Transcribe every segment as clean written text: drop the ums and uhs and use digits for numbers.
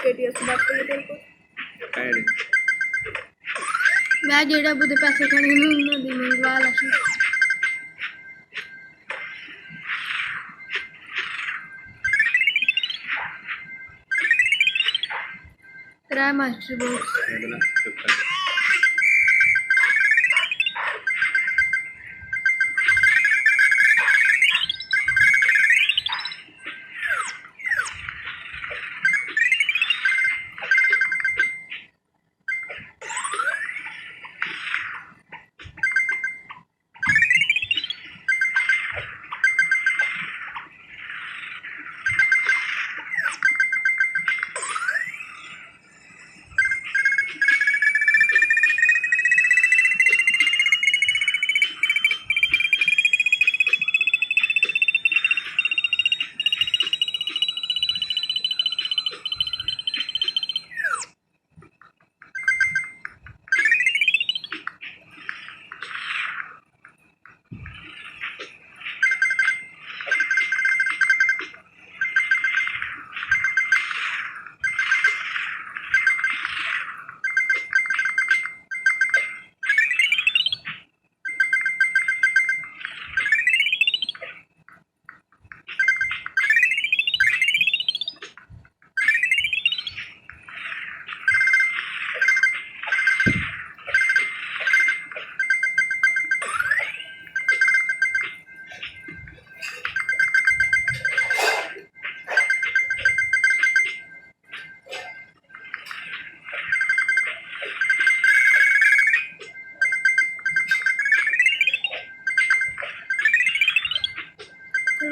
स्केटियस बात कर तेरे को ऐड मैं जेड़ा बुदे पैसे खाने में दी मंगवा ला तेरा मास्टर बॉक्स ऐड ना चुप कर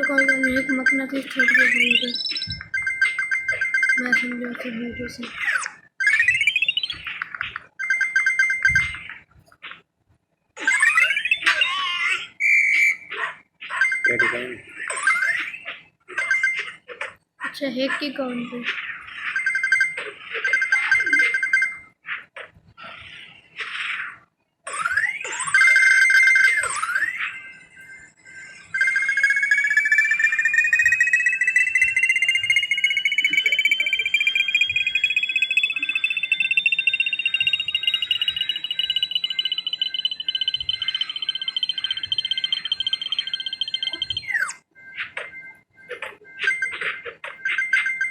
कोई बात नहीं एक मकनातीस छोड़ के भूल मैं समझा कि वीडियो से क्या डिजाइन अच्छा हैक के कौन पे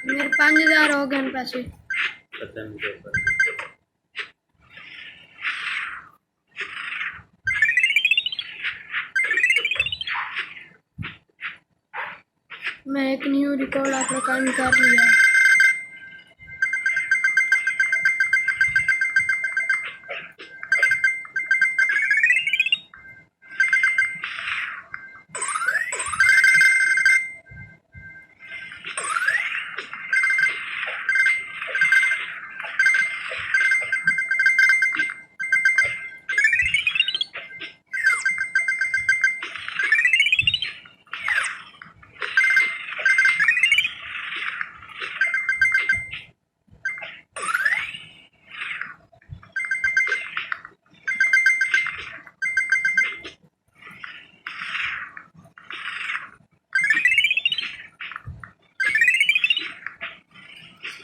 मेरे 5000 हो गए पैसे पता नहीं कैसा मैं एक न्यू रिकॉर्ड अपना काम कर लिया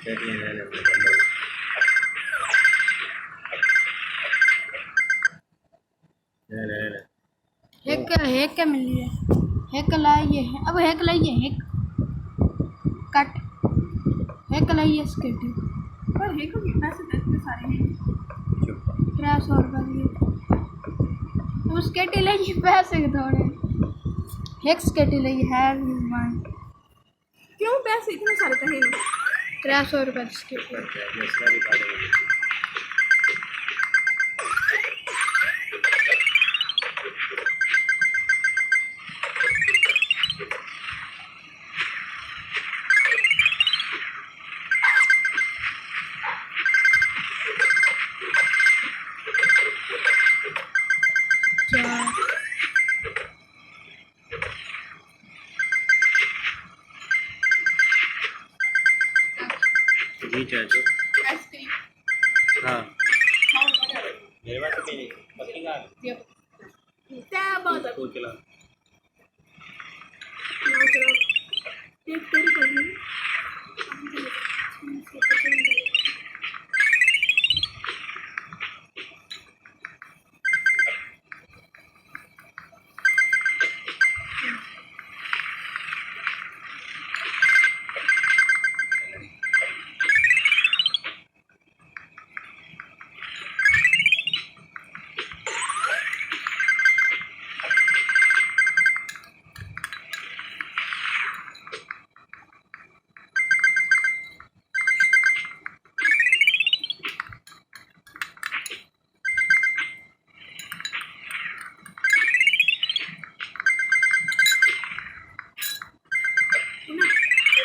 क्या नहीं है अपने बंदर हैक क्या मिल रहा है हैक लाइए है अब हैक लाइए हैक कट हैक लाइए स्केटी पर है को पैसे देते सारे हैं 300 रुपये दिए तो स्केटी लाइए पैसे के थोड़े हैक स्केटी लाइए है वन क्यों पैसे इतने सारे कहे 300 रुपये स्केटी दूसरा भी काटेंगे जी चाचू आइसक्रीम हाँ खाओ मेरे पास तो नहीं बकरी का क्या बात है तो चला चलो टेक तेरी कर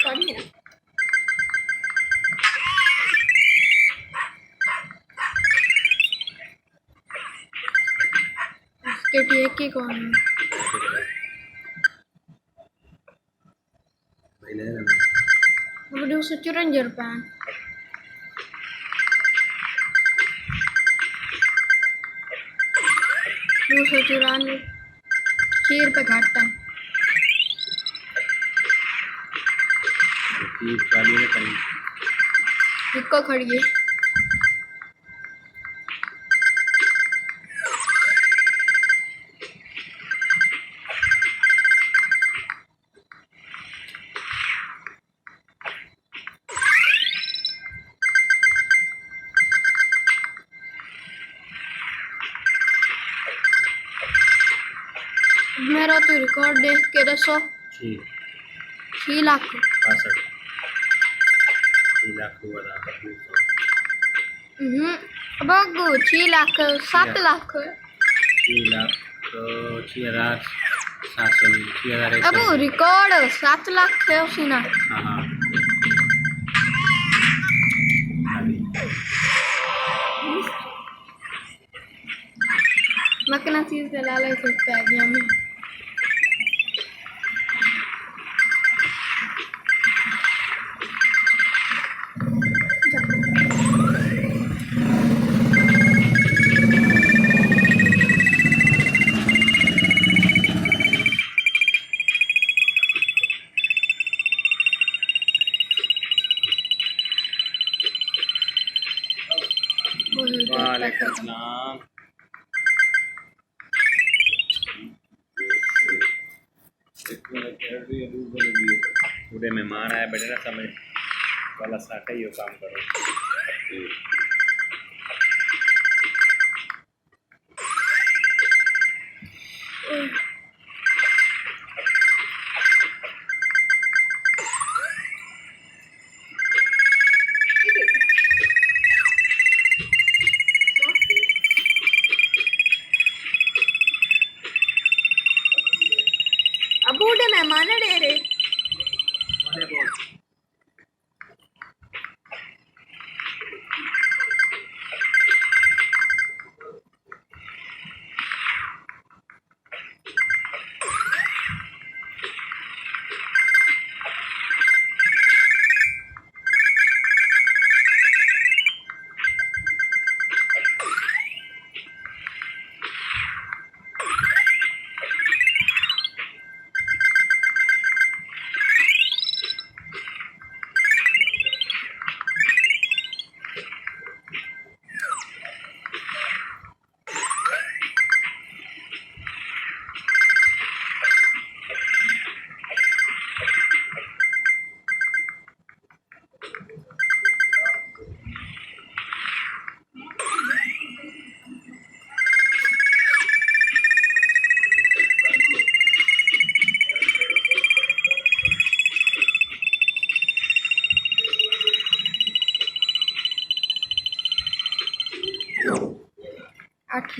रिकॉर्डिंग है ना स्केटी एक ही कौन है अब 254 रुपये दो सौ चौरानवे 6 रुपये घट है चालू में कहीं इक्को खड़िए मेरा तो रिकॉर्ड देख के दसो 6 लाख 6 लाख हुआ था बगू 6 लाख 7 लाख 6 लाख 6,700 6,000 अब रिकॉर्ड 7 लाख है उसी ना हाँ हाँ मकना चीज दे लाले से पै गया मैं वालेकुम सलाम पूरे मेहमान आए बैठे ना समझ वाला साटा ही हो काम करो अब बूढ़े मेहमान है डेरे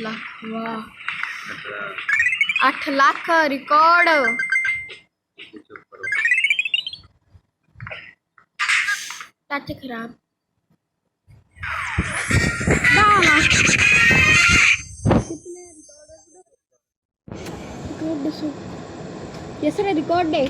लाख वाह 8 लाख रिकॉर्ड टच खराब रिकॉर्ड रिकॉर्ड है